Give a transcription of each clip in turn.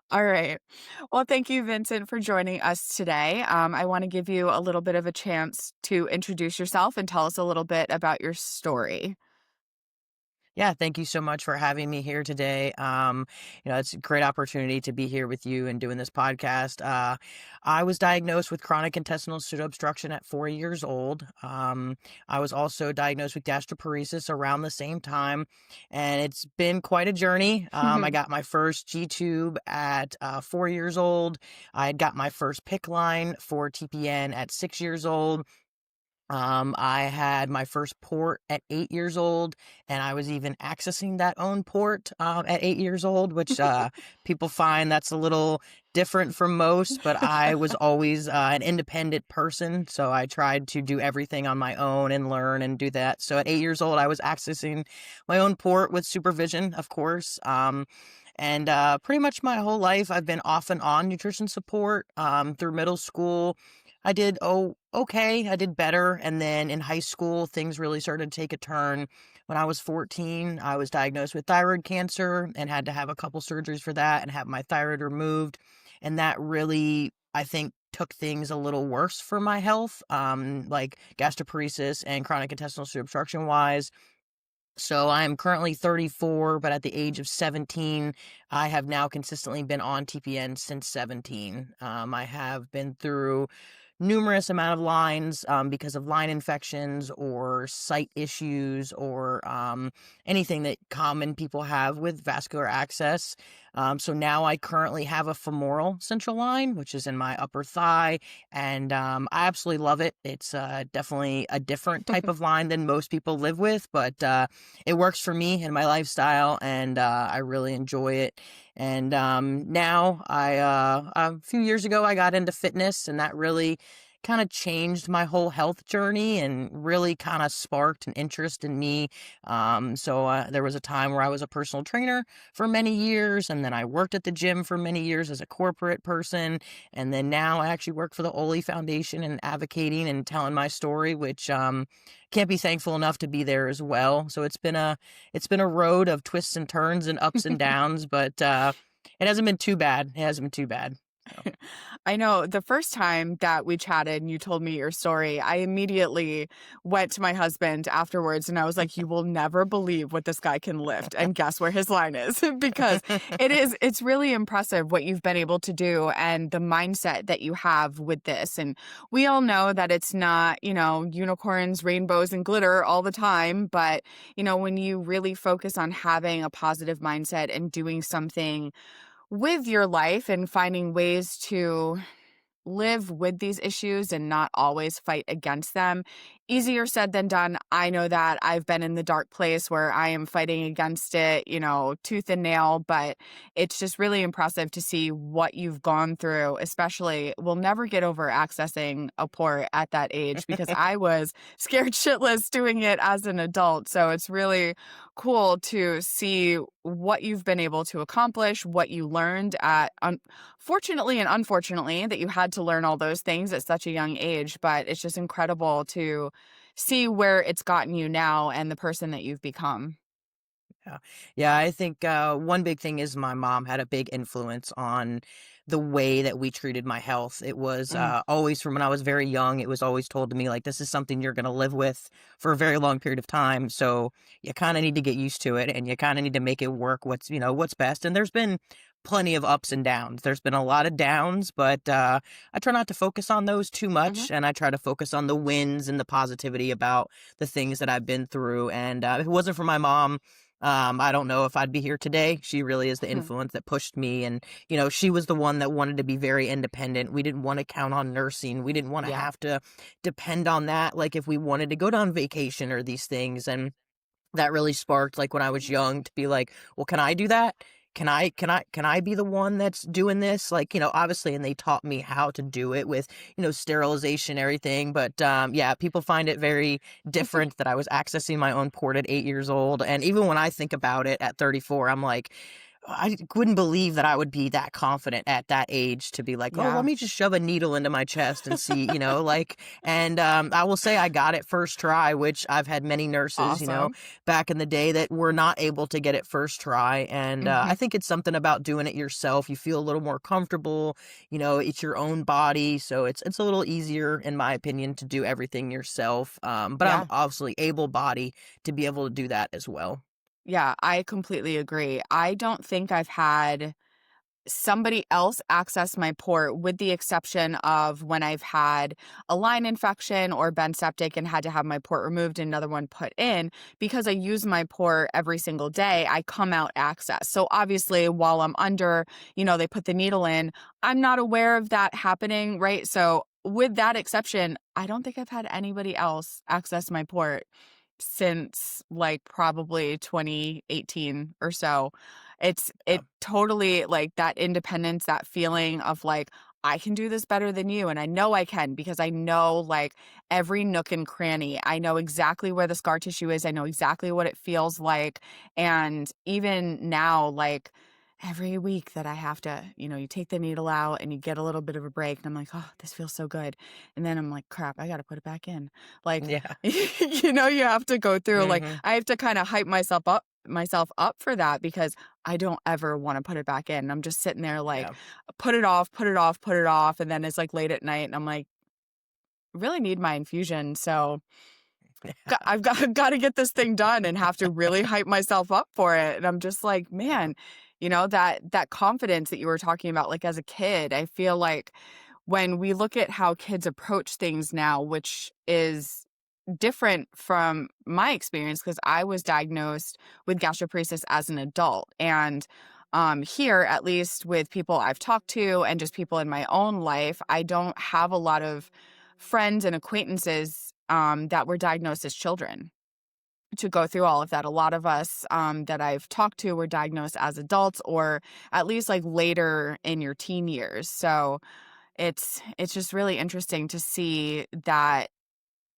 All right. Well, thank you, Vincent, for joining us today. I want to give you a little bit of a chance to introduce yourself and tell us a little bit about your story. Yeah, thank you so much for having me here today. It's a great opportunity to be here with you and doing this podcast. I was diagnosed with chronic intestinal pseudoobstruction at 4 years old. I was also diagnosed with gastroparesis around the same time, and it's been quite a journey. I got my first G tube at 4 years old. I had got my first PIC line for TPN at 6 years old. I had my first port at 8 years old, and I was even accessing that own port at 8 years old, which people find that's a little different from most. But I was always an independent person, so I tried to do everything on my own and learn and do that. So at 8 years old, I was accessing my own port with supervision, of course. And pretty much my whole life, I've been off and on nutrition support through middle school. I did okay. I did better, and then in high school, things really started to take a turn. When I was 14, I was diagnosed with thyroid cancer and had to have a couple surgeries for that and have my thyroid removed. And that really, I think, took things a little worse for my health, like gastroparesis and chronic intestinal obstruction wise. So I am currently 34, but at the age of 17, I have now consistently been on TPN since 17. I have been through numerous amount of lines because of line infections or site issues or anything that common people have with vascular access. So now I currently have a femoral central line, which is in my upper thigh, and I absolutely love it. It's definitely a different type of line than most people live with, but it works for me and my lifestyle, and I really enjoy it. And now a few years ago, I got into fitness, and that really kind of changed my whole health journey and really kind of sparked an interest in me. So there was a time where I was a personal trainer for many years, and then I worked at the gym for many years as a corporate person. And then now I actually work for the Oli Foundation and advocating and telling my story, which can't be thankful enough to be there as well. So it's been a road of twists and turns and ups and downs, but it hasn't been too bad. It hasn't been too bad. So. I know the first time that we chatted and you told me your story, I immediately went to my husband afterwards and I was like, you will never believe what this guy can lift. And guess where his line is? Because it's really impressive what you've been able to do and the mindset that you have with this. And we all know that it's not, unicorns, rainbows, and glitter all the time. But, when you really focus on having a positive mindset and doing something with your life and finding ways to live with these issues and not always fight against them. Easier said than done. I know that I've been in the dark place where I am fighting against it, tooth and nail, but it's just really impressive to see what you've gone through, especially we'll never get over accessing a port at that age because I was scared shitless doing it as an adult. So it's really cool to see what you've been able to accomplish, what you learned fortunately and unfortunately that you had to learn all those things at such a young age, but it's just incredible to see where it's gotten you now and the person that you've become. Yeah. Yeah, I think one big thing is my mom had a big influence on the way that we treated my health. It was Mm. always from when I was very young, it was always told to me, like, this is something you're going to live with for a very long period of time. So you kind of need to get used to it and you kind of need to make it work what's best. And there's been plenty of ups and downs. There's been a lot of downs, but I try not to focus on those too Mhm. much. And I try to focus on the wins and the positivity about the things that I've been through. And if it wasn't for my mom, I don't know if I'd be here today. She really is the Mhm. influence that pushed me. And, she was the one that wanted to be very independent. We didn't want to count on nursing. We didn't want to Yeah. have to depend on that. Like if we wanted to go on vacation or these things. And that really sparked, like when I was young, to be like, well, can I do that? Can I be the one that's doing this? Like, obviously, and they taught me how to do it with, sterilization, everything. But yeah, people find it very different that I was accessing my own port at 8 years old. And even when I think about it at 34, I'm like, I couldn't believe that I would be that confident at that age to be like, "Oh, let Yeah. me just shove a needle into my chest and see," like, and, I will say I got it first try, which I've had many nurses, Awesome. back in the day that were not able to get it first try, and, I Mhm. think it's something about doing it yourself. You feel a little more comfortable, it's your own body, so it's a little easier, in my opinion, to do everything yourself, but I'm Yeah. obviously able-bodied to be able to do that as well. Yeah, I completely agree. I don't think I've had somebody else access my port with the exception of when I've had a line infection or been septic and had to have my port removed and another one put in. Because I use my port every single day, I come out access. So obviously while I'm under, they put the needle in, I'm not aware of that happening, right? So with that exception, I don't think I've had anybody else access my port since like probably 2018 or so. Yeah. It totally like that independence, that feeling of like, I can do this better than you. And I know I can because I know like every nook and cranny. I know exactly where the scar tissue is. I know exactly what it feels like. And even now, like every week that I have to, you take the needle out and you get a little bit of a break. And I'm like, oh, this feels so good. And then I'm like, crap, I got to put it back in. Like, Yeah. you have to go through, like, Mhm. I have to kind of hype myself up for that because I don't ever want to put it back in. I'm just sitting there like, Yeah. put it off, put it off, put it off. And then it's like late at night and I'm like, really need my infusion. So I've got, got to get this thing done and have to really hype myself up for it. And I'm just like, man, that confidence that you were talking about, like as a kid, I feel like when we look at how kids approach things now, which is different from my experience because I was diagnosed with gastroparesis as an adult. And here, at least with people I've talked to and just people in my own life, I don't have a lot of friends and acquaintances that were diagnosed as children to go through all of that. A lot of us that I've talked to were diagnosed as adults or at least like later in your teen years. So it's just really interesting to see that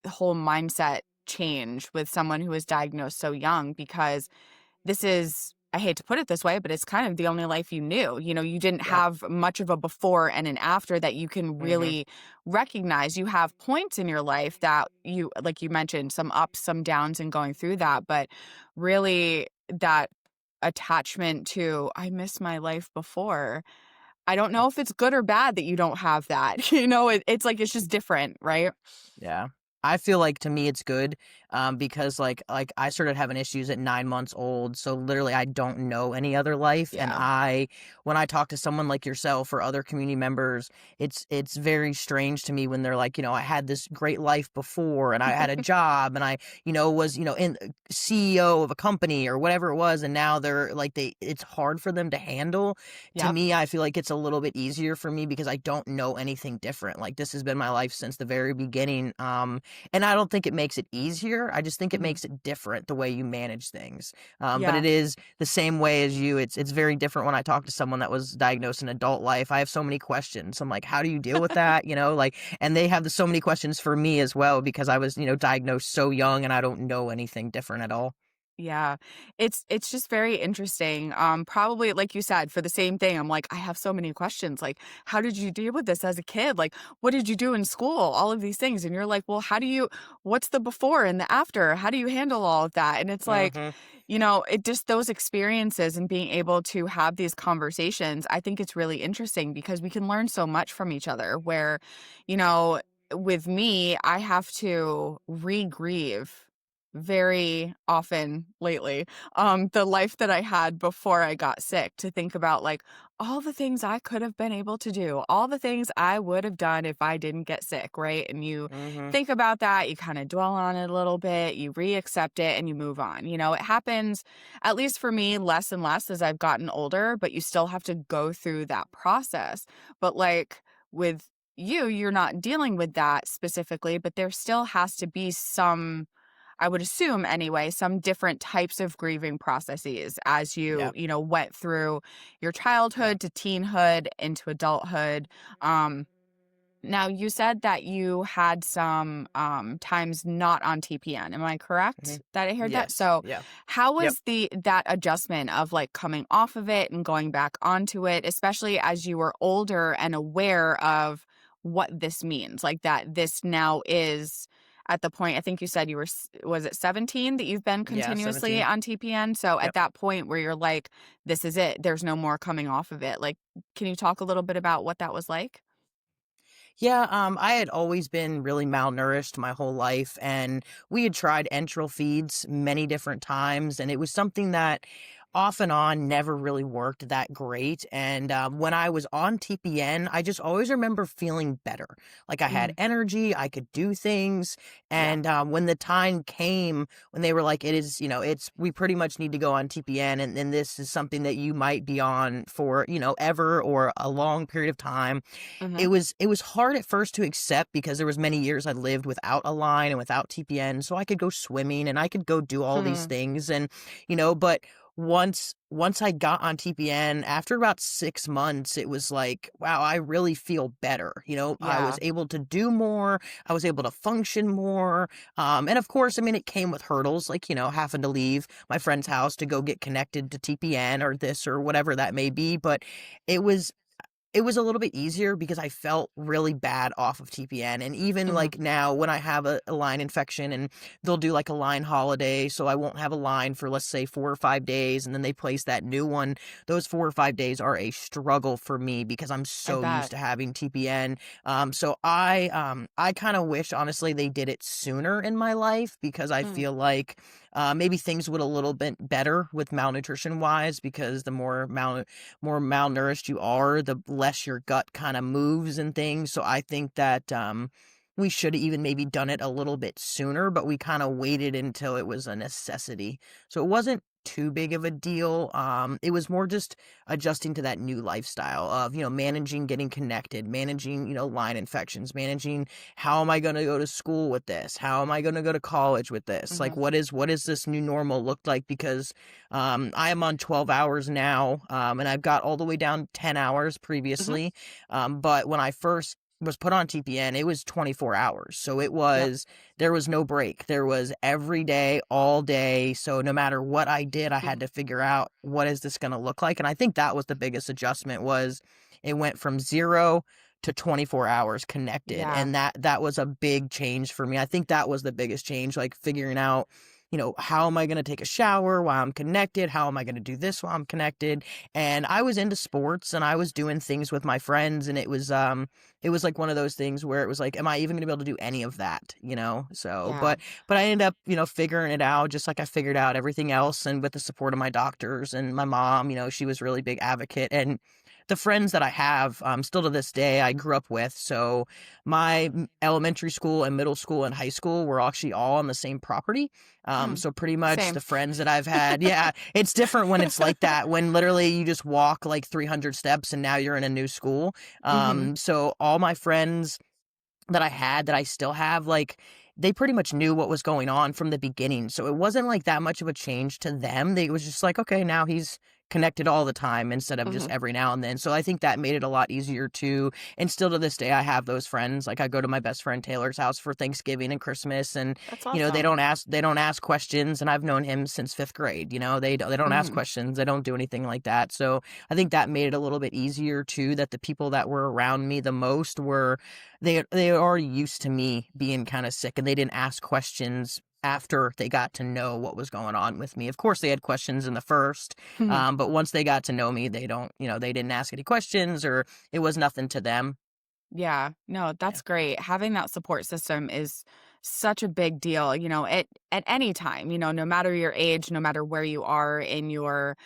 whole mindset change with someone who was diagnosed so young because this is, I hate to put it this way, but it's kind of the only life you knew. You didn't Yeah. have much of a before and an after that you can Mhm. really recognize. You have points in your life that you, like you mentioned, some ups, some downs and going through that, but really that attachment to, I miss my life before. I don't Yeah. know if it's good or bad that you don't have that. It's like, it's just different, right? Yeah. I feel like to me it's good, because like I started having issues at 9 months old, so literally I don't know any other life, and Yeah. when I talk to someone like yourself or other community members, it's very strange to me when they're like, I had this great life before, and I had a job, and I, was, in CEO of a company or whatever it was, and now they're like it's hard for them to handle. To Yep. me, I feel like it's a little bit easier for me because I don't know anything different. Like this has been my life since the very beginning. And I don't think it makes it easier. I just think it Mhm. makes it different the way you manage things. But Yeah. it is the same way as you. It's very different when I talk to someone that was diagnosed in adult life. I have so many questions. I'm like, how do you deal with that? And they have so many questions for me as well because I was, diagnosed so young and I don't know anything different at all. Yeah. It's just very interesting. Probably like you said, for the same thing, I'm like, I have so many questions. Like, how did you deal with this as a kid? Like, what did you do in school? All of these things. And you're like, well, what's the before and the after? How do you handle all of that? And it's like, Hmm. it just those experiences and being able to have these conversations, I think it's really interesting because we can learn so much from each other where, you know, with me, I have to re-grieve very often lately the life that I had before I got sick to think about like all the things I could have been able to do, all the things I would have done if I didn't get sick, right? And you Hmm. think about that, you kind of dwell on it a little bit, you re-accept it and you move on. It happens at least for me less and less as I've gotten older, but you still have to go through that process. But like with you're not dealing with that specifically, but there still has to be some, I would assume anyway, some different types of grieving processes as Yeah. went through your Yeah. childhood to teenhood into adulthood. Um, Now, you said that you had some times not on TPN. Am I Hmm. correct that I heard that? Yes. So, Yeah. how Yep. was that adjustment of like coming off of it and going back onto it, especially as you were older and aware of what this means? Like that this now is at the point, I think you said you were, was it 17 that you've been Yeah. continuously 17. on TPN? So, at Yep. that point where you're like, this is it, there's no more coming off of it. Like, can you talk a little bit about what that was like? Yeah, I had always been really malnourished my whole life, and we had tried enteral feeds many different times, and it was something that off and on never really worked that great. And when I was on TPN, I just always remember feeling better. Like I had Mm, energy, I could do things. yeah. And when the time came, when they were like, it is, we pretty much need to go on TPN, and this is something that you might be on for, ever or a long period of time. Mm-hmm. It was hard at first to accept because there was many years I lived without a line and without TPN, so I could go swimming and I could go do all these things, and but once I got on TPN, after about 6 months, it was like, wow, I really feel better. I was Yeah. able to do more, I was able to function more. And of course, I mean, it came with hurdles, like, having to leave my friend's house to go get connected to TPN or this or whatever that may be, but it was it was a little bit easier because I felt really bad off of TPN, and even, Mhm. like, now when I have a line infection and they'll do, like, a line holiday, so I won't have a line for, let's say, 4 or 5 days, and then they place that new one. Those 4 or 5 days are a struggle for me because I'm I so used bet. to having TPN. So I kinda wish, honestly, they did it sooner in my life because I Mm. feel like, maybe things would a little bit better with malnutrition-wise, because the more malnourished you are, the less your gut kind of moves and things. So I think that we should have even maybe done it a little bit sooner, but we kind of waited until it was a necessity. So it wasn't too big of a deal. It was more just adjusting to that new lifestyle of, managing getting connected, managing, line infections, managing how am I going to go to school with this? How am I going to go to college with this? Like Mhm. what is this new normal look like? Because I am on 12 hours now, and I've got all the way down 10 hours Mhm. previously. But when I first was put on TPN, it was 24 hours. So Yep. there was no break. There was every day, all day. So no matter what I did, I had Mhm. to figure out what is this going to look like. And I think that was the biggest adjustment was it went from 0 to 24 hours connected. Yeah. And that was a big change for me. I think that was the biggest change, like figuring out how am I going to take a shower while I'm connected? How am I going to do this while I'm connected? And I was into sports and I was doing things with my friends, and it was like one of those things where it was like, am I even going to be able to do any of that? So, Yeah. but I ended up, figuring it out just like I figured out everything else, and with the support of my doctors and my mom, she was really big advocate, and the friends that I have, still to this day, I grew up with. So my elementary school and middle school and high school were actually all on the same property. Mm. So pretty much Same. the friends that I've had, yeah, it's different when it's like that, when literally you just walk like 300 steps and now you're in a new school. Mhm. So all my friends that I had that I still have, like, they pretty much knew what was going on from the beginning. So it wasn't like that much of a change to them. They it was just like, okay, now he's connected all the time instead of just Mhm. every now and then. So I think that made it a lot easier too. And still to this day I have those friends. Like I go to my best friend Taylor's house for Thanksgiving and Christmas, and That's they awesome. don't ask questions, and I've known him since 5th grade. They don't ask Mhm. questions. They don't do anything like that. So I think that made it a little bit easier too, that the people that were around me the most were they are already used to me being kind of sick, and they didn't ask questions after they got to know what was going on with me. Of course, they had questions in the first, but once they got to know me, they didn't ask any questions, or it was nothing to them. Yeah. No, Yeah. that's great. Having that support system is such a big deal, at any time, no matter your age, no matter where you are in your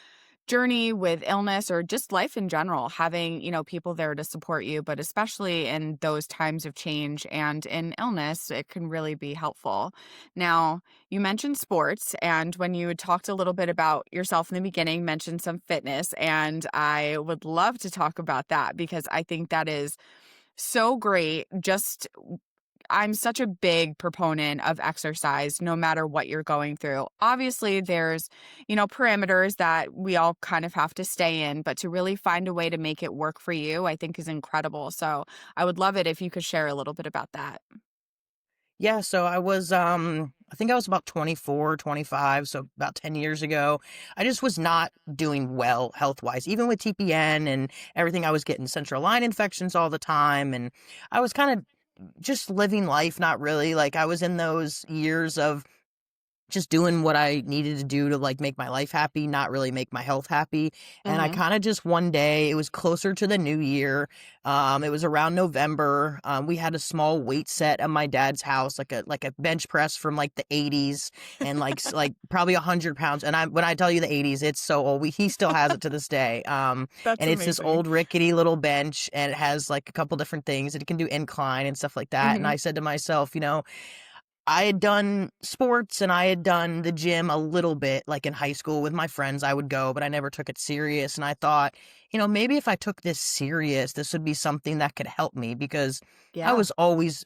journey with illness or just life in general, having, people there to support you, but especially in those times of change and in illness, it can really be helpful. Now, you mentioned sports, and when you had talked a little bit about yourself in the beginning, mentioned some fitness, and I would love to talk about that because I think that is so great. Just I'm such a big proponent of exercise no matter what you're going through. Obviously, there's, parameters that we all kind of have to stay in, but to really find a way to make it work for you, I think is incredible. So I would love it if you could share a little bit about that. Yeah, so I think I was about 24, 25, so about 10 years ago. I just was not doing well health-wise. Even with TPN and everything, I was getting central line infections all the time, and I was kind of just living life, not really. Like, I was in those years of just doing what I needed to do to, like, make my life happy, not really make my health happy. And I Mhm. kinda just one day, it was closer to the new year, it was around November, we had a small weight set at my dad's house, like a bench press from, like, the '80s and, like, probably 100 pounds, and when I tell you the '80s, it's so old, he still has it to this day, That's and it's this amazing. old rickety little bench, and it has, like, a couple different things, it can do incline and stuff like that, and Mhm. I said to myself, I had done sports and I had done the gym a little bit, like in high school with my friends, I would go, but I never took it serious. And I thought, maybe if I took this serious, this would be something that could help me because I Yeah. was always,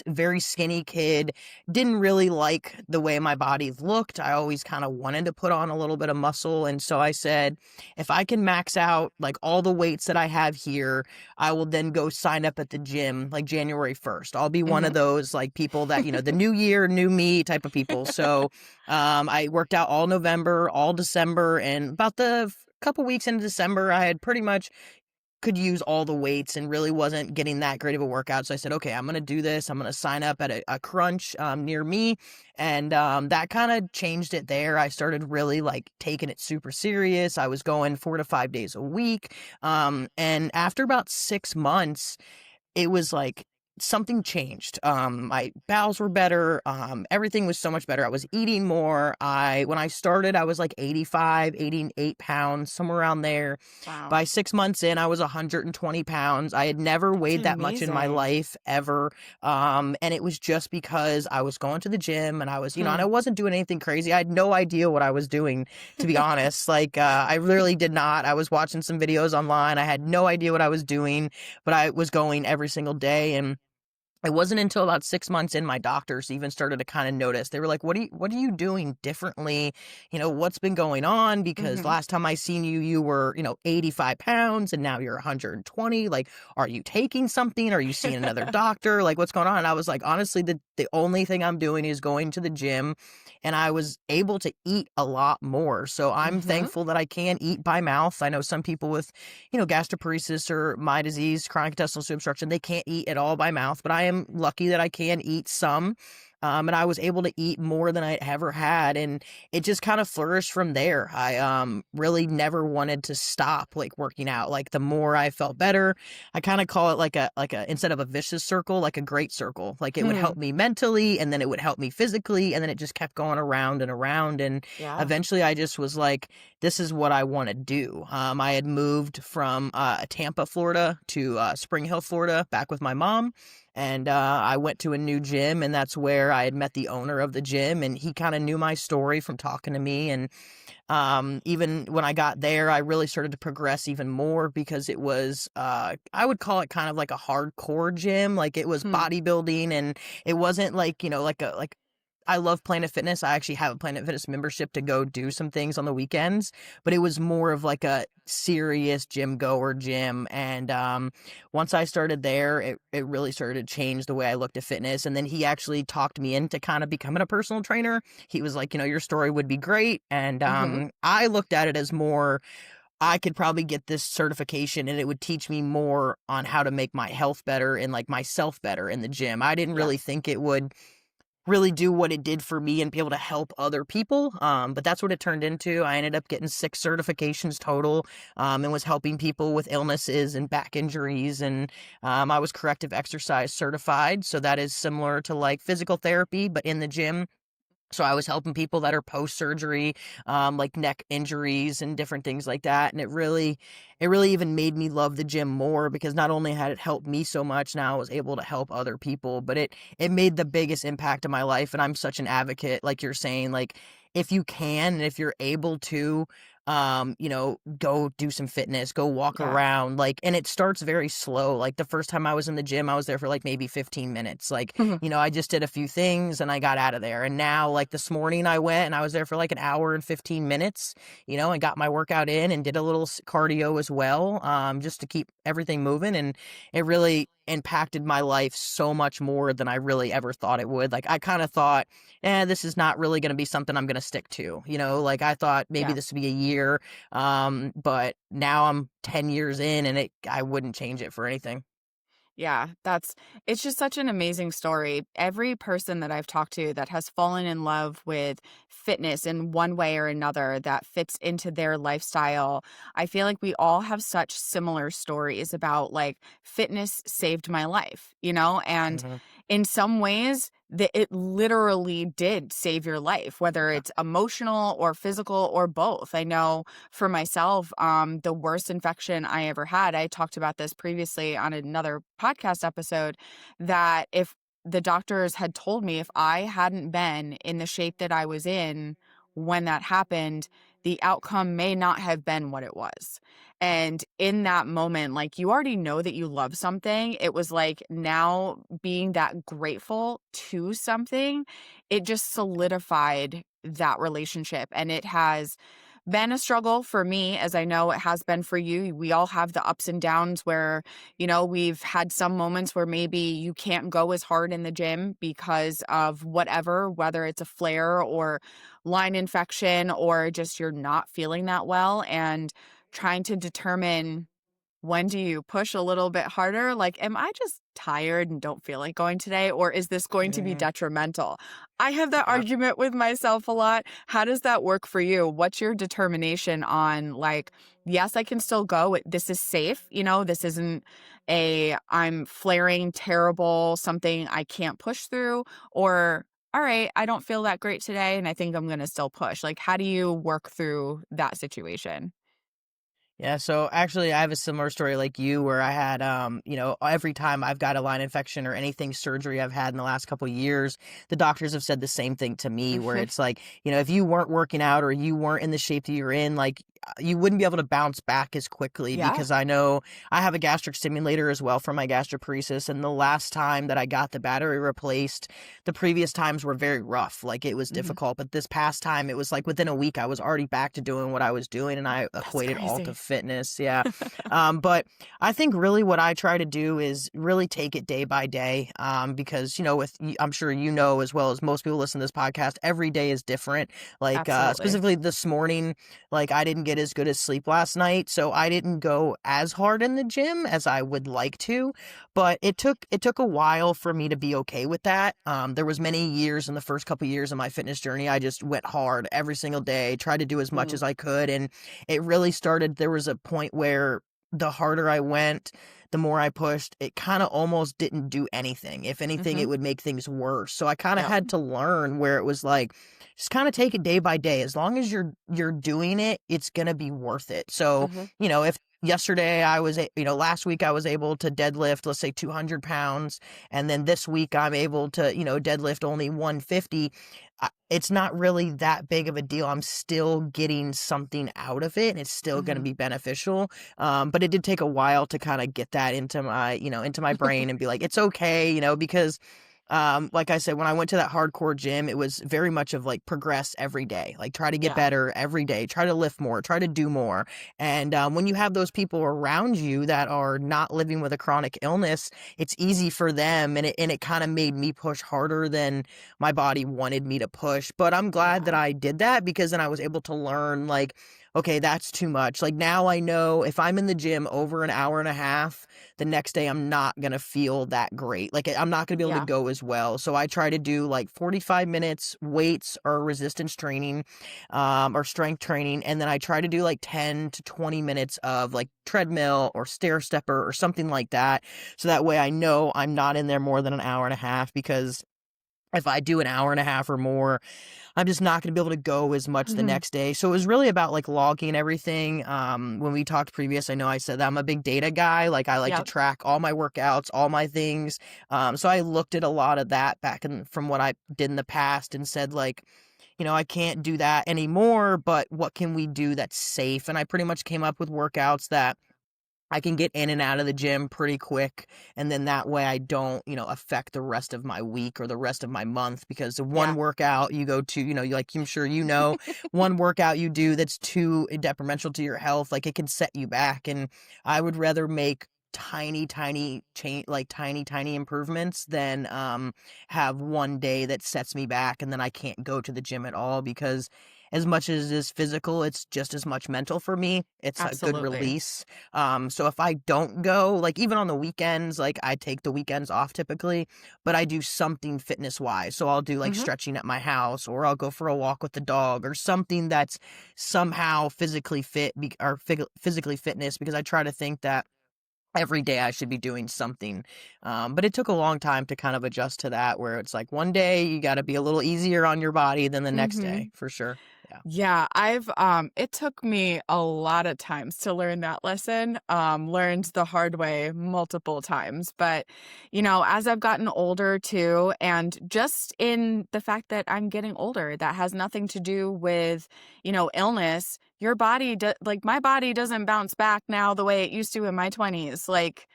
very skinny kid, didn't really like the way my body looked. I always kind of wanted to put on a little bit of muscle. And so I said, if I can max out like all the weights that I have here, I will then go sign up at the gym like January 1st. I'll be one of Mhm. those like people that, the new year, new me type of people. So I worked out all November, all December, and about the couple weeks into December, I had pretty much could use all the weights and really wasn't getting that great of a workout. So I said, okay, I'm going to do this. I'm going to sign up at a crunch near me. And that kind of changed it there. I started really like taking it super serious. I was going 4 to 5 days a week. And after about 6 months, it was like something changed. My bowels were better. Everything was so much better. I was eating more. When I started, I was like 85, 88 pounds, somewhere around there. Wow. By 6 months in, I was 120 pounds. I had never That's weighed that much in my amazing. life ever. And it was just because I was going to the gym and I was, and I Hmm. wasn't doing anything crazy. I had no idea what I was doing, to be honest. Like, I literally did not. I was watching some videos online. I had no idea what I was doing, but I was going every single day. And it wasn't until about 6 months in my doctors even started to kind of notice. They were like, what are you doing differently? What's been going on? Because Mhm. last time I seen you, you were, 85 pounds and now you're 120. Like, are you taking something? Are you seeing another doctor? Like, what's going on? And I was like, honestly, the only thing I'm doing is going to the gym, and I was able to eat a lot more. So I'm Mhm. thankful that I can eat by mouth. I know some people with gastroparesis or my disease, chronic intestinal obstruction, they can't eat at all by mouth, but I am lucky that I can eat some. And I was able to eat more than I ever had, and it just kind of flourished from there. I really never wanted to stop like working out. Like the more I felt better, I kind of call it like a instead of a vicious circle, like a great circle. Like it would Hmm. help me mentally, and then it would help me physically, and then it just kept going around and around. And Yeah. eventually, I just was like, this is what I want to do. I had moved from Tampa, Florida to Spring Hill, Florida, back with my mom. And I went to a new gym, and that's where I had met the owner of the gym. And he kind of knew my story from talking to me. And even when I got there, I really started to progress even more because it was, I would call it kind of like a hardcore gym. Like it was Hmm. bodybuilding, and it wasn't like, like I love Planet Fitness. I actually have a Planet Fitness membership to go do some things on the weekends, but it was more of like a serious gym goer gym. And once I started there, it really started to change the way I looked at fitness. And then he actually talked me into kind of becoming a personal trainer. He was like, your story would be great. And Mhm. I looked at it as more, I could probably get this certification and it would teach me more on how to make my health better and like myself better in the gym. I didn't Yeah. really think it would really do what it did for me and be able to help other people. But that's what it turned into. I ended up getting 6 certifications total, and was helping people with illnesses and back injuries. And I was corrective exercise certified. So that is similar to like physical therapy, but in the gym. So I was helping people that are post-surgery, like neck injuries and different things like that. And it really even made me love the gym more because not only had it helped me so much, now I was able to help other people, but it made the biggest impact in my life. And I'm such an advocate, like you're saying, like if you can and if you're able to, go do some fitness, go walk Yeah. around, like, and it starts very slow. Like the first time I was in the gym, I was there for like maybe 15 minutes. Like, I just did a few things and I got out of there. And now, like this morning I went and I was there for like an hour and 15 minutes, and got my workout in and did a little cardio as well, just to keep everything moving. And it really impacted my life so much more than I really ever thought it would. Like I kind of thought, this is not really going to be something I'm going to stick to. Like I thought maybe Yeah. this would be a year, but now I'm 10 years in, and I wouldn't change it for anything. Yeah, it's just such an amazing story. Every person that I've talked to that has fallen in love with fitness in one way or another that fits into their lifestyle, I feel like we all have such similar stories about like fitness saved my life, and Hmm. in some ways that it literally did save your life, whether Yeah. it's emotional or physical or both. I know for myself, the worst infection I ever had, I talked about this previously on another podcast episode, that if the doctors had told me if I hadn't been in the shape that I was in when that happened, the outcome may not have been what it was. And in that moment, like you already know that you love something. It was like now being that grateful to something, it just solidified that relationship. And it has been a struggle for me, as I know it has been for you. We all have the ups and downs where, we've had some moments where maybe you can't go as hard in the gym because of whatever, whether it's a flare or line infection or just you're not feeling that well. And trying to determine, when do you push a little bit harder? Like, am I just tired and don't feel like going today? Or is this going to be Hmm. detrimental? I have that Yeah. argument with myself a lot. How does that work for you? What's your determination on, like, yes, I can still go. This is safe. This isn't I'm flaring terrible, something I can't push through. Or, all right, I don't feel that great today and I think I'm going to still push. Like, how do you work through that situation? Yeah, so actually I have a similar story like you where I had every time I've got a line infection or anything surgery I've had in the last couple of years, the doctors have said the same thing to me where it's like, if you weren't working out or you weren't in the shape that you're in, like you wouldn't be able to bounce back as quickly Yeah. because I know I have a gastric stimulator as well for my gastroparesis, and the last time that I got the battery replaced, the previous times were very rough. Like it was Mhm. difficult, but this past time it was like within a week I was already back to doing what I was doing, and I That's equated all to crazy. fitness. Yeah. But I think really what I try to do is really take it day by day. Because, I'm sure as well as most people listen to this podcast, every day is different. Like, Absolutely. specifically this morning, like I didn't get as good as sleep last night, so I didn't go as hard in the gym as I would like to, but it took a while for me to be okay with that. There was many years in the first couple years of my fitness journey, I just went hard every single day, tried to do as much Mm. as I could, and it really started there was a point where the harder I went, the more I pushed, it kind of almost didn't do anything. If anything, it Mhm. would make things worse. So I kind of Yep. had to learn where it was like, just kind of take it day by day. As long as you're doing it, it's gonna be worth it. So, Mhm. if yesterday last week I was able to deadlift, let's say 200 pounds, and then this week I'm able to, deadlift only 150. It's not really that big of a deal. I'm still getting something out of it, and it's still going to Mhm. be beneficial. But it did take a while to kind of get that into my brain and be like, it's okay, because like I said, when I went to that hardcore gym, it was very much of like progress every day, like try to get Yeah. better every day, try to lift more, try to do more. And when you have those people around you that are not living with a chronic illness, it's easy for them, and it kind of made me push harder than my body wanted me to push. But I'm glad that Yeah. I did that because then I was able to learn, like, okay, that's too much. Like now I know if I'm in the gym over an hour and a half, the next day I'm not going to feel that great. Like I'm not going to be able to Yeah. go as well. So I try to do like 45 minutes weights or resistance training, or strength training. And then I try to do like 10 to 20 minutes of like treadmill or stair stepper or something like that. So that way I know I'm not in there more than an hour and a half, because if I do an hour and a half or more, I'm just not going to be able to go as much the Mhm. next day. So it was really about like logging everything. When we talked previous, I know I said that I'm a big data guy. Like I like to Yep. track all my workouts, all my things. So I looked at a lot of that back from what I did in the past and said like, I can't do that anymore, but what can we do that's safe? And I pretty much came up with workouts that I can get in and out of the gym pretty quick, and then that way I don't, affect the rest of my week or the rest of my month, because the one Yeah. workout you go to, like I'm sure one workout you do that's too detrimental to your health, like it can set you back. And I would rather make tiny change, like tiny improvements, than have one day that sets me back and then I can't go to the gym at all, because as much as it is physical, it's just as much mental for me. It's a good Absolutely. release. So if I don't go, like even on the weekends, like I take the weekends off typically, but I do something fitness wise. So I'll do like Mhm. stretching at my house, or I'll go for a walk with the dog, or something that's somehow physically fit, or physically fitness, because I try to think that every day I should be doing something. But it took a long time to kind of adjust to that, where it's like one day you got to be a little easier on your body than the next Mhm. day, for sure. Yeah. Yeah, I've it took me a lot of times to learn that lesson. Learned the hard way multiple times, but as I've gotten older too, and just in the fact that I'm getting older, that has nothing to do with, illness. Your body like my body doesn't bounce back now the way it used to in my 20s. Like,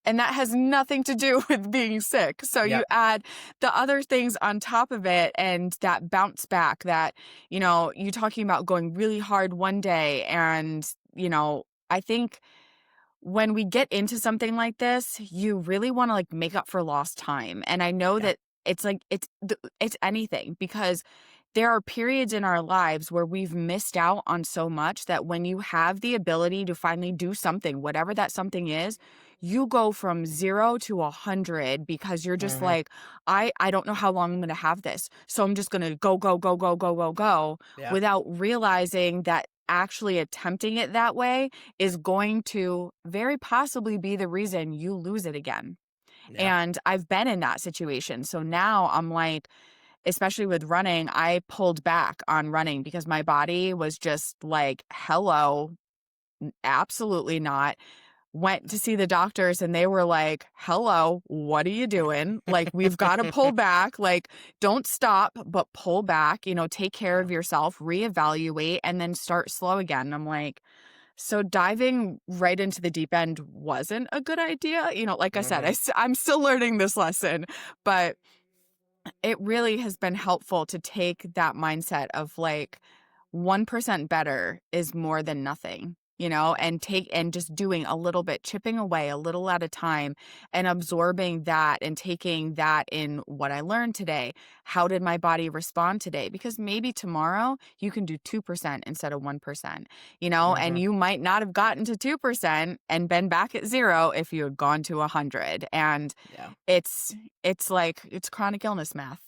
and that has nothing to do with being sick. So you Yep. add the other things on top of it, and that bounce back, that, you talking about going really hard one day. And, I think when we get into something like this, you really want to like make up for lost time. And I know Yeah. that it's like it's anything, because there are periods in our lives where we've missed out on so much, that when you have the ability to finally do something, whatever that something is, you go from 0 to 100, because you're just Hmm. like, I don't know how long I'm going to have this. So I'm just going to go, go, go, go, go, go, go, Yeah. without realizing that actually attempting it that way is going to very possibly be the reason you lose it again. Yeah. And I've been in that situation. So now I'm like, especially with running, I pulled back on running because my body was just like, hello, absolutely not. Went to see the doctors and they were like, hello, what are you doing? Like, we've got to pull back. Like, don't stop, but pull back, take care Yeah. of yourself, reevaluate, and then start slow again. I'm like, so diving right into the deep end wasn't a good idea. Like I said, Hmm. I'm still learning this lesson, but it really has been helpful to take that mindset of like 1% better is more than nothing, and just doing a little bit, chipping away a little at a time, and absorbing that and taking that in what I learned today. How did my body respond today? Because maybe tomorrow you can do 2% instead of 1%, and Hmm. you might not have gotten to 2% and been back at 0 if you had gone to 100. And Yeah. it's like it's chronic illness math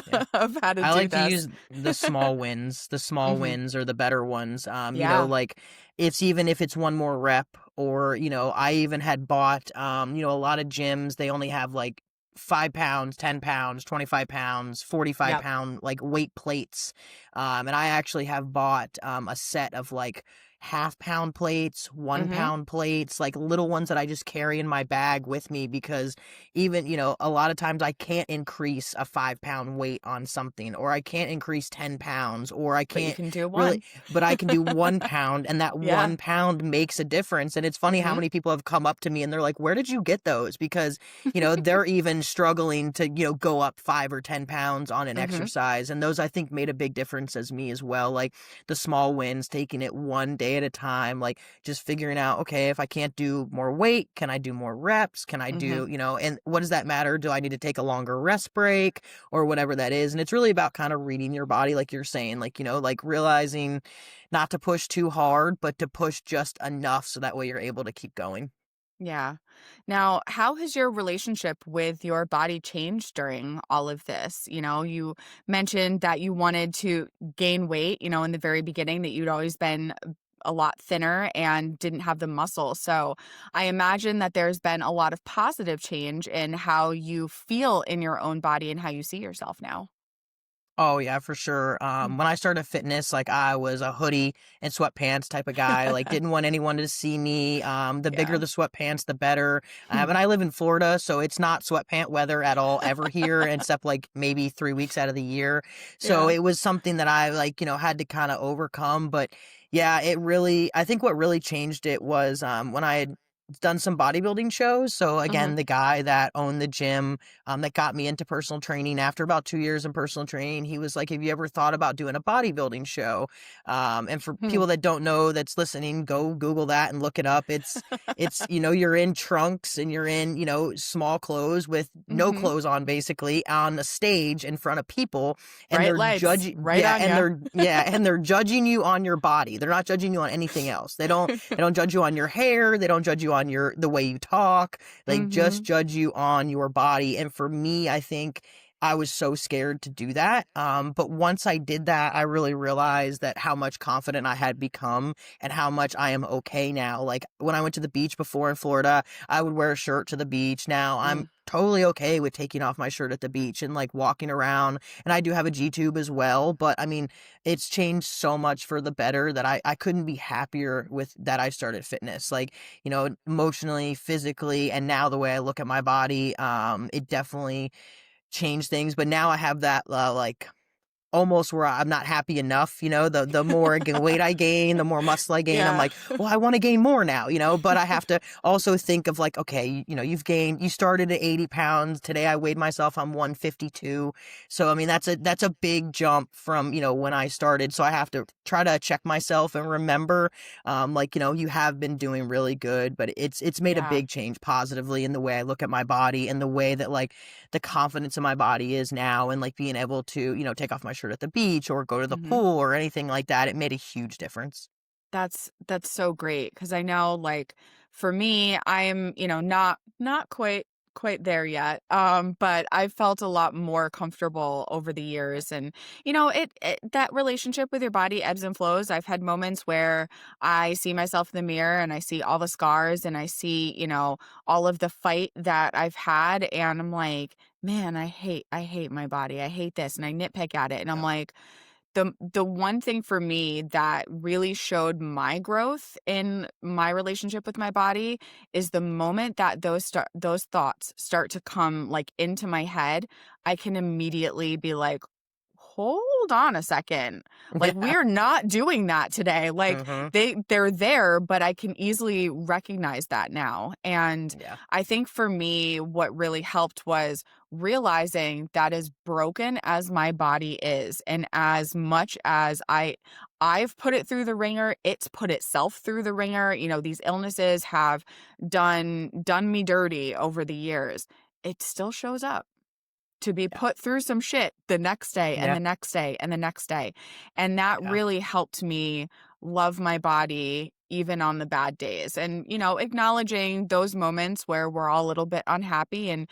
Yeah. of how to I do like to this. use the small wins. The small Mhm. wins are the better ones. Yeah. Like it's even if it's one more rep, or, I even had bought, a lot of gyms, they only have like 5 pounds, 10 pounds, 25 pounds, 45 Yep. pound like weight plates. And I actually have bought a set of like half-pound plates, one Mhm. pound plates, like little ones that I just carry in my bag with me, because even, a lot of times I can't increase a 5 pound weight on something, or I can't increase 10 pounds, or I But you can't can do really, one. but I can do 1 pound, and that Yeah. 1 pound makes a difference. And it's funny how Mhm. many people have come up to me and they're like, where did you get those? Because, they're even struggling to, go up 5 or 10 pounds on an Mhm. exercise. And those I think made a big difference as me as well. Like the small wins, taking it one day at a time, like just figuring out, okay, if I can't do more weight, can I do more reps? Can I Mhm. do, and what does that matter? Do I need to take a longer rest break, or whatever that is? And it's really about kind of reading your body, like you're saying, like, like realizing not to push too hard, but to push just enough so that way you're able to keep going. Yeah. Now, how has your relationship with your body changed during all of this? You mentioned that you wanted to gain weight, in the very beginning, that you'd always been a lot thinner and didn't have the muscle. So I imagine that there's been a lot of positive change in how you feel in your own body and how you see yourself now. Oh yeah, for sure. Mm. When I started fitness, like I was a hoodie and sweatpants type of guy. Like didn't want anyone to see me. The bigger Yeah. the sweatpants, the better. And I live in Florida, so it's not sweatpant weather at all ever here, except like maybe 3 weeks out of the year. So Yeah. it was something that I like, had to kind of overcome. But yeah, I think what really changed it was when I had done some bodybuilding shows. So Mhm. again, the guy that owned the gym that got me into personal training. After about 2 years in personal training, he was like, "Have you ever thought about doing a bodybuilding show?" And for Hmm. people that don't know, that's listening, go Google that and look it up. It's you're in trunks and you're in small clothes with no Mhm. clothes on, basically on a stage in front of people, and Bright they're lights judging, right on ya. and they're judging you on your body. They're not judging you on anything else. They don't judge you on your hair. They don't judge you on the way you talk. They just Mhm. judge you on your body. And for me, I think I was so scared to do that. But once I did that, I really realized that how much confident I had become and how much I am okay now. Like when I went to the beach before in Florida, I would wear a shirt to the beach. Now I'm Mm. totally okay with taking off my shirt at the beach and like walking around. And I do have a G tube as well. But I mean, it's changed so much for the better that I couldn't be happier with that I started fitness. Like, emotionally, physically, and now the way I look at my body, it definitely changed things. But now I have that like almost where I'm not happy enough, the more weight I gain, the more muscle I gain. I'm Yeah. like, well, I want to gain more now, but I have to also think of like, okay, you started at 80 pounds. Today I weighed myself on 152. So, I mean, that's a big jump from, when I started. So I have to try to check myself and remember, like, you have been doing really good, but it's made a Yeah. big change positively in the way I look at my body and the way that like the confidence in my body is now, and like being able to, take off my shirt at the beach or go to the Mhm. pool or anything like that. It made a huge difference. That's so great because I know, like, for me, I'm, not quite there yet. But I've felt a lot more comfortable over the years, and it that relationship with your body ebbs and flows. I've had moments where I see myself in the mirror and I see all the scars and I see, all of the fight that I've had, and I'm like, man, I hate my body. I hate this, and I nitpick at it, and I'm Yeah. like, the one thing for me that really showed my growth in my relationship with my body is the moment that those thoughts start to come, like, into my head, I can immediately be like, "Hold on a second. Like, Yeah. we're not doing that today." Like, Hmm. they're there, but I can easily recognize that now. And Yeah. I think for me, what really helped was realizing that as broken as my body is, and as much as I've put it through the ringer, it's put itself through the ringer. These illnesses have done me dirty over the years. It still shows up to be Yeah. put through some shit the next day and Yeah. the next day and the next day. And that Yeah. really helped me love my body even on the bad days. And, acknowledging those moments where we're all a little bit unhappy, and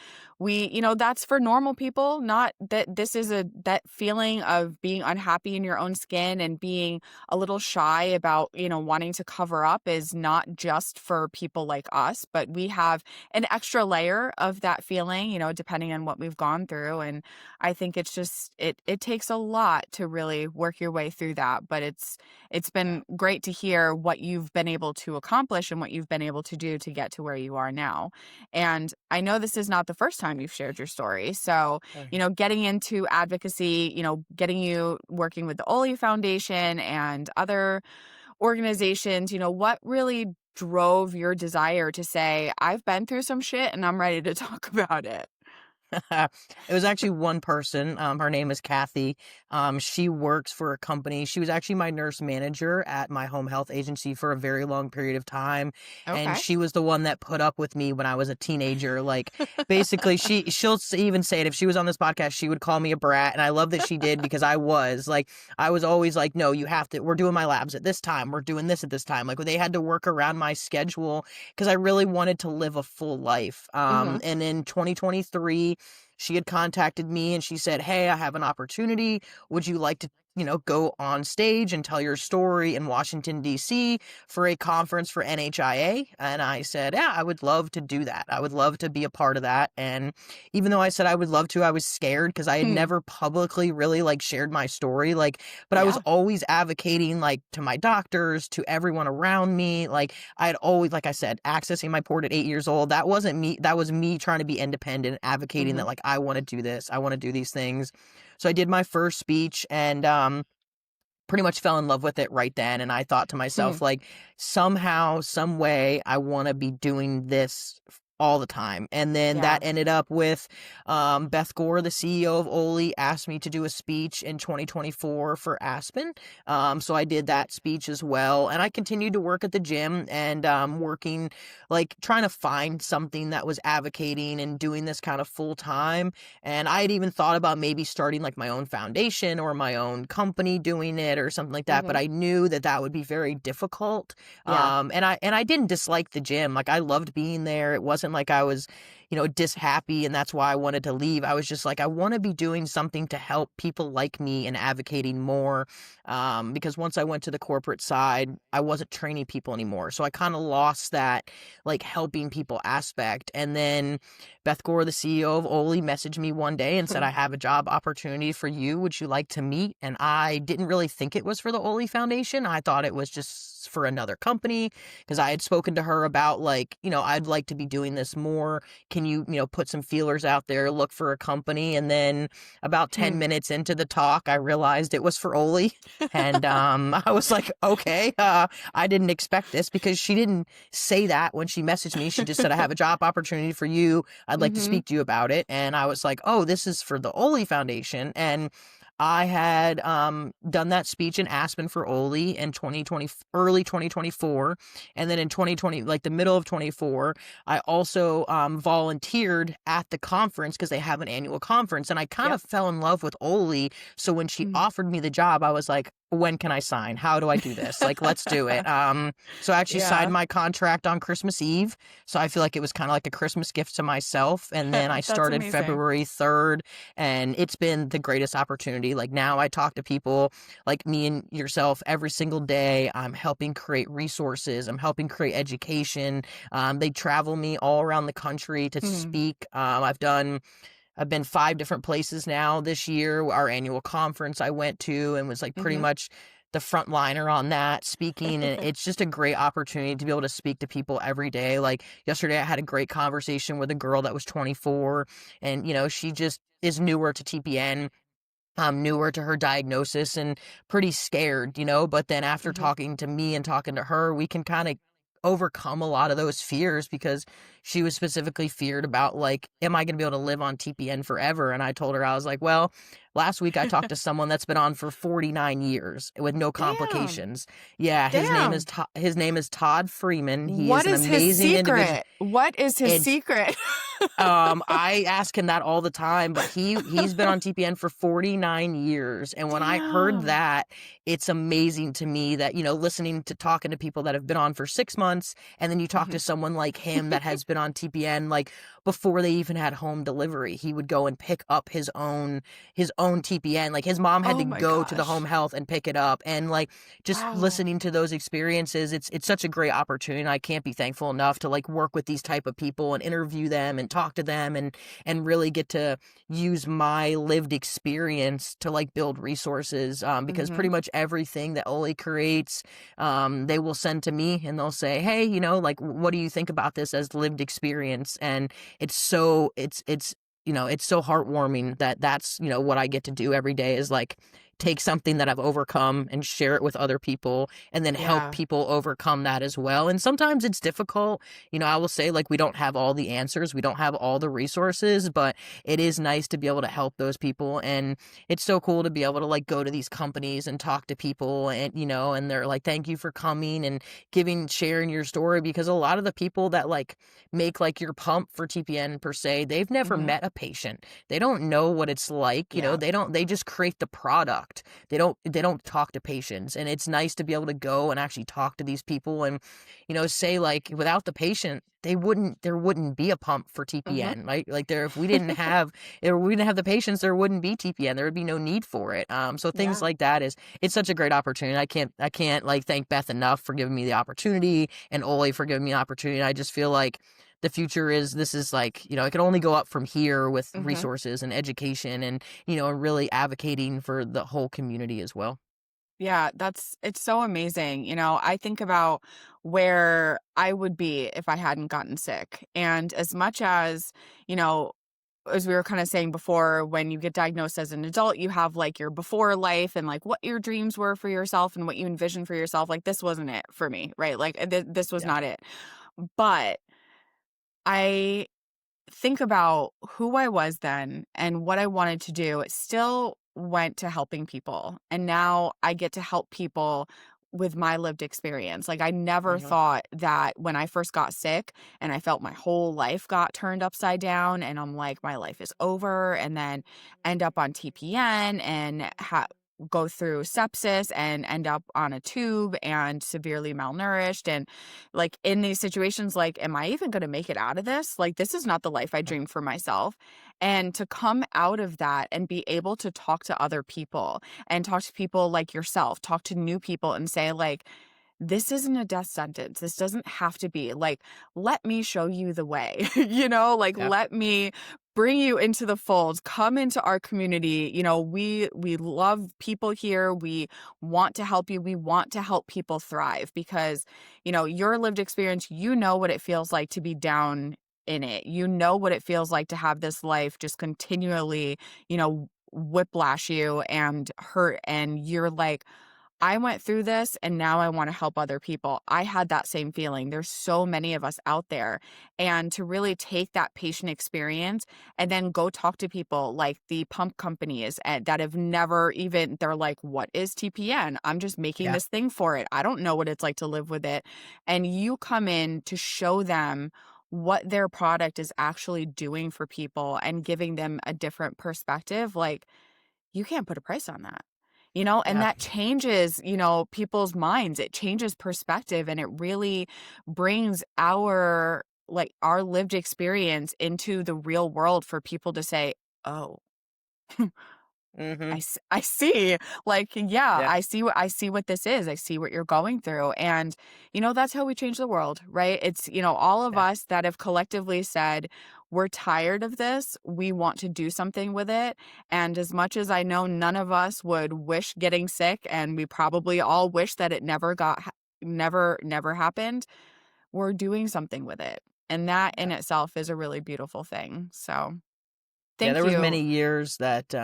that's for normal people, not that this is that feeling of being unhappy in your own skin and being a little shy about, wanting to cover up is not just for people like us, but we have an extra layer of that feeling, depending on what we've gone through. And I think it's just it takes a lot to really work your way through that. But it's Yeah. been great to hear what you've been able to accomplish and what you've been able to do to get to where you are now. And I know this is not the first time you've shared your story. So, Mhm. getting into advocacy, getting you working with the Oli Foundation and other organizations, what really drove your desire to say, I've been through some shit and I'm ready to talk about it? It was actually one person. Her name is Kathy. She works for a company. She was actually my nurse manager at my home health agency for a very long period of time, and Okay. she was the one that put up with me when I was a teenager. Like, basically, even say it if she was on this podcast, she would call me a brat, and I love that she did because I was always like, no, you have to. We're doing my labs at this time. We're doing this at this time. Like, they had to work around my schedule because I really wanted to live a full life. Hmm. And in 2023 she had contacted me and she said, "Hey, I have an opportunity. Would you like to go on stage and tell your story in Washington, D.C. for a conference for NHIA. And I said, yeah, I would love to do that. I would love to be a part of that. And even though I said I would love to, I was scared because I had Hmm. never publicly really like shared my story. But I was Yeah. always advocating like to my doctors, to everyone around me. Like I had always, like I said, accessing my port at 8 years old. That wasn't me. That was me trying to be independent, advocating that Hmm. like I want to do this. I want to do these things. So I did my first speech and pretty much fell in love with it right then. And I thought to Hmm. myself, like, somehow, some way, I want to be doing this all the time. And then that Yeah. ended up with Beth Gore, the CEO of Oli, asked me to do a speech in 2024 for Aspen. So I did that speech as well. And I continued to work at the gym and working, like, trying to find something that was advocating and doing this kind of full time. And I had even thought about maybe starting like my own foundation or my own company doing it or something like that. But Hmm. I knew that that would be very difficult. Yeah. And I didn't dislike the gym. Like I loved being there. It wasn't like I was, dishappy and that's why I wanted to leave. I was just like, I want to be doing something to help people like me and advocating more. Because once I went to the corporate side, I wasn't training people anymore. So I kind of lost that like helping people aspect. And then Beth Gore, the CEO of Oli, messaged me one day and said, I have a job opportunity for you. Would you like to meet? And I didn't really think it was for the Oli Foundation. I thought it was just for another company because I had spoken to her about like, I'd like to be doing this more. Can you, put some feelers out there, look for a company? And then about 10 Hmm. minutes into the talk, I realized it was for Oli. And I was like, okay, I didn't expect this because she didn't say that when she messaged me. She just said, I have a job opportunity for you. I'd like to Hmm. speak to you about it. And I was like, oh, this is for the Oli Foundation. And I had done that speech in Aspen for Oli in 2020, early 2024. And then in 2020, like the middle of 24, I also volunteered at the conference because they have an annual conference. And I kind Yep. of fell in love with Oli. So when she Hmm. offered me the job, I was like, when can I sign? How do I do this? Like, let's do it. So I actually signed Yeah. my contract on Christmas Eve. So I feel like it was kind of like a Christmas gift to myself. And then I That's started amazing. February 3rd, and it's been the greatest opportunity. Like now I talk to people like me and yourself every single day. I'm helping create resources. I'm helping create education. They travel me all around the country to Hmm. speak. I've been 5 different places now this year. Our annual conference I went to and was like pretty Hmm. much the frontliner on that speaking. And it's just a great opportunity to be able to speak to people every day. Like yesterday, I had a great conversation with a girl that was 24 and, she just is newer to TPN. Newer to her diagnosis and pretty scared, but then after Hmm. talking to me and talking to her, we can kind of overcome a lot of those fears because she was specifically feared about like, am I going to be able to live on TPN forever? And I told her, I was like, well, last week I talked to someone that's been on for 49 years with no Damn. complications. Yeah, Damn. his name is Todd Freeman. He is What an is his amazing individual. secret? What is his It's secret? I ask him that all the time, but he's been on TPN for 49 years. And when I heard Damn. that, it's amazing to me that, listening to talking to people that have been on for 6 months, and then you talk Hmm. to someone like him that has been on TPN, like before they even had home delivery, he would go and pick up his own TPN. Like his mom had Oh to my go to the home gosh. health and pick it up. And like just Wow. listening to those experiences, it's such a great opportunity. And I can't be thankful enough to like work with these type of people and interview them and talk to them and really get to use my lived experience to like build resources. Because Hmm. pretty much everything that Oli creates, they will send to me and they'll say, hey, like what do you think about this as lived experience? And it's so heartwarming that that's what I get to do every day is like take something that I've overcome and share it with other people and then help Yeah. people overcome that as well. And sometimes it's difficult. I will say like we don't have all the answers, we don't have all the resources, but it is nice to be able to help those people. And it's so cool to be able to like go to these companies and talk to people and and they're like, thank you for coming and sharing your story, because a lot of the people that like make like your pump for TPN per se, they've never Hmm. met a patient. They don't know what it's like, Yeah. they just create the product. talked. They don't talk to patients, and it's nice to be able to go and actually talk to these people and, say like without the patient, there wouldn't be a pump for Mhm. TPN, right? Like there, if we didn't have the patients, there wouldn't be TPN. There would be no need for it. So things Yeah. like that it's such a great opportunity. I can't like thank Beth enough for giving me the opportunity, and Ole for giving me the opportunity. I just feel like the future is this is like, it can only go up from here with Mhm. resources and education and, really advocating for the whole community as well. Yeah, it's so amazing. I think about where I would be if I hadn't gotten sick. And as much you know, as we were kind of saying before, when you get diagnosed as an adult, you have like your before life and like what your dreams were for yourself and what you envisioned for yourself. Like this wasn't it for me, right? Like this was Yeah. not it. But I think about who I was then and what I wanted to do, it still went to helping people. And now I get to help people with my lived experience. Like I never Hmm. thought that when I first got sick and I felt my whole life got turned upside down and I'm like my life is over and then end up on TPN and go through sepsis and end up on a tube and severely malnourished and like in these situations, like, am I even going to make it out of this? Like, this is not the life I dreamed for myself. And to come out of that and be able to talk to other people and talk to people like yourself, talk to new people and say, like, this isn't a death sentence. This doesn't have to be. Like, let me show you the way, like Yeah. let me bring you into the fold. Come into our community. We love people here. We want to help you. We want to help people thrive because your lived experience, what it feels like to be down in it. You know what it feels like to have this life just continually, whiplash you and hurt. And you're like, I went through this and now I want to help other people. I had that same feeling. There's so many of us out there. And to really take that patient experience and then go talk to people like the pump companies that have never even, they're like, what is TPN? I'm just making Yeah. this thing for it. I don't know what it's like to live with it. And you come in to show them what their product is actually doing for people and giving them a different perspective. Like, you can't put a price on that. And Yeah. that changes, people's minds. It changes perspective and it really brings our lived experience into the real world for people to say, "Oh, Hmm. I see. Like, yeah, Yeah. I see what this is. I see what you're going through." And, that's how we change the world, right? It's, all of Yeah. us that have collectively said, we're tired of this. We want to do something with it. And as much as I know none of us would wish getting sick, and we probably all wish that it never happened, we're doing something with it. And that in Yeah. itself is a really beautiful thing. So Yeah, thank there was you. many years that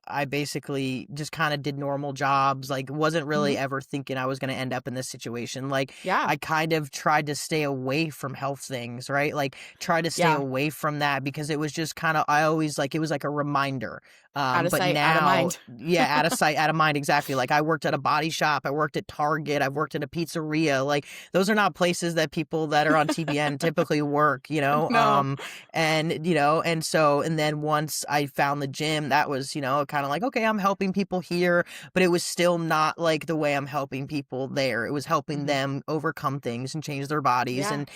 I basically just kind of did normal jobs, like wasn't Hmm. really ever thinking I was going to end up in this situation. Like Yeah. I kind of tried to stay away from health things, right? Like try to stay Yeah. away from that because it was just kind of I always like it was like a reminder. Out of But sight, out of now, mind. yeah, out of sight, out of mind, exactly. Like I worked at a body shop, I worked at Target, I've worked at a pizzeria. Like those are not places that people that are on TBN typically work, you know. No. And then once I found the gym, that was, kind of like, okay, I'm helping people here, but it was still not like the way I'm helping people there. It was helping Mhm. them overcome things and change their bodies Yeah. and,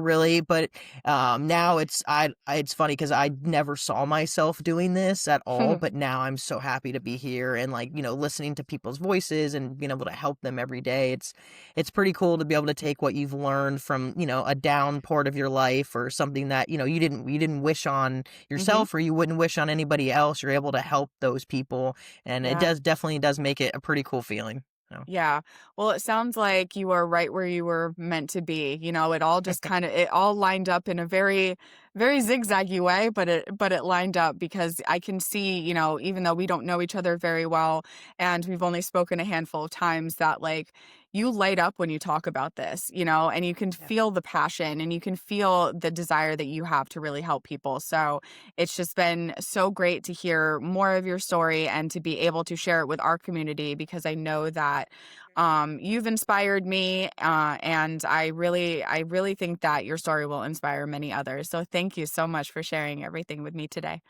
really, but now it's funny because I never saw myself doing this at all, but now I'm so happy to be here and like, listening to people's voices and being able to help them every day. It's pretty cool to be able to take what you've learned from, a down part of your life or something that, you didn't wish on Mhm. yourself or you wouldn't wish on anybody else. You're able to help those people. And it Yeah. definitely does make it a pretty cool feeling. So, Yeah. Well, it sounds like you are right where you were meant to be. It all just it all lined up in a very, very zigzaggy way, but it lined up because I can see, even though we don't know each other very well and we've only spoken a handful of times, that like you light up when you talk about this, and you can yeah. feel the passion and you can feel the desire that you have to really help people. So it's just been so great to hear more of your story and to be able to share it with our community because I know that you've inspired me, and I really think that your story will inspire many others. So thank you so much for sharing everything with me today.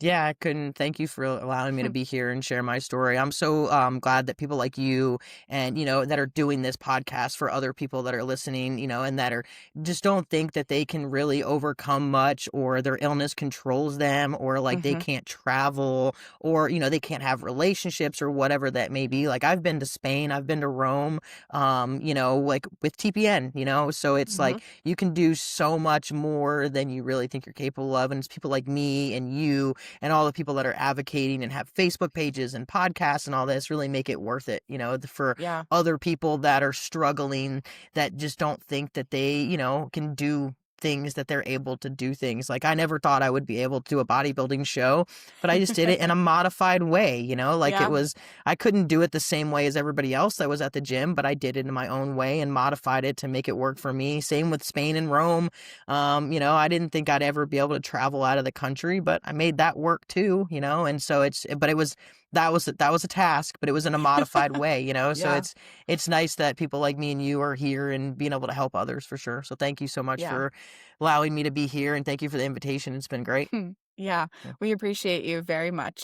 Yeah, I couldn't. Thank you for allowing me to be here and share my story. I'm so glad that people like you and, that are doing this podcast for other people that are listening, and that are just don't think that they can really overcome much, or their illness controls them, or like they Hmm. can't travel, or, they can't have relationships or whatever that may be. Like I've been to Spain, I've been to Rome, like with TPN, so it's Hmm. like you can do so much more than you really think you're capable of. And it's people like me and you and all the people that are advocating and have Facebook pages and podcasts and all this really make it worth it, for Yeah. other people that are struggling, that just don't think that they, can do things, that they're able to do things. Like I never thought I would be able to do a bodybuilding show, but I just did it in a modified way, like it Yeah. was, I couldn't do it the same way as everybody else that was at the gym, but I did it in my own way and modified it to make it work for me. Same with Spain and Rome. I didn't think I'd ever be able to travel out of the country, but I made that work too, and so but it was, that was a task, but it was in a modified way, so Yeah. it's nice that people like me and you are here and being able to help others for sure. So thank you so much Yeah. for allowing me to be here, and thank you for the invitation. It's been great. Yeah. Yeah. We appreciate you very much.